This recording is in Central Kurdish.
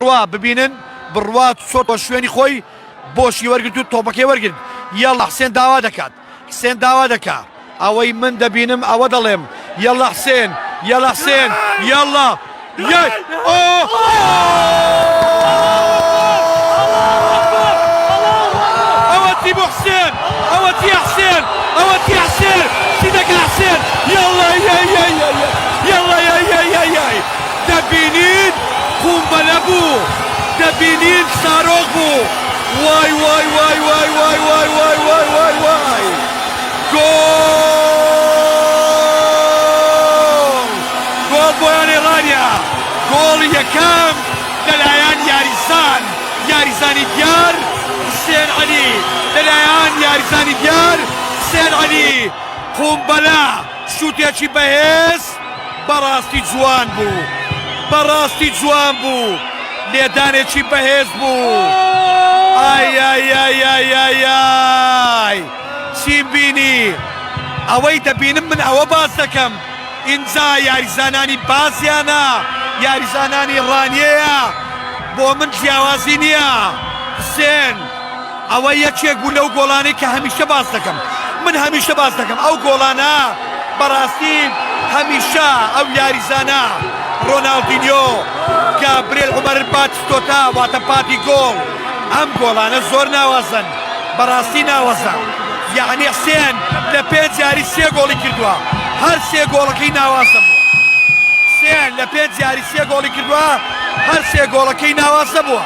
وا ببینن بڕوا چۆتە شوێنی خۆی بۆشی وەرگرت و تۆپەکەی وەرگرت. یەڵا حسێن داوا دەکات، حسێن داوا دەکات، ئەوەی من دەبینم ئەوە دەڵێم یەڵا حسێن، یەڵا حسێن، یەڵا ئەوەتی بۆ حسێن، ئەوەتی حسێن، ئەوەتی حسێن، چی دەکات حسێن؟ یەڵا یەڵا دەبینین قومبەلە بوو، دەبینین سارۆک بوو. وای وای وای وای وای وای وای وای وای وای گۆڵ بۆیان ئێرانیا، گۆڵی یەکەم لەلایەن یاریزانی دیار حسێن عەلی، لەلایەن یاریزانی دیار حسێن عەلی. قومبەلە شوتێکی بەهێز بەڕاستی جوان بوو، بەڕاستی جوان بوو، لێدانێکی بەهێز بوو. ئای چیم بینی؟ ئەوەی دەبینم من ئەوە باس دەکەم، ئینجا یاریزانانی بازیانە، یاریزانانی ڕانیەیە، بۆ من جیاوازی نییە. حسێن ئەوە یەکێک بوو لەو گۆڵانەی کە هەمیشە باس دەکەم، من هەمیشە باس دەکەم. ئەو گۆڵانە بەڕاستی هەمیشە ئەو یاریزانە ڕۆناڵدینیۆ گابرێل عومەر باتیستۆتا واتە پاتی گۆڵ، ئەم گۆڵانە زۆر ناوازن، بەڕاستی ناوەزە. یعنی حسێن لە 5 یاری 3 گۆڵی کردووە، هەر 3 گۆڵەکەی ناوازە بووە. حسێن لە 5 یاری 3 گۆڵی کردووە، هەر 3 گۆڵەکەی ناوازە بووە.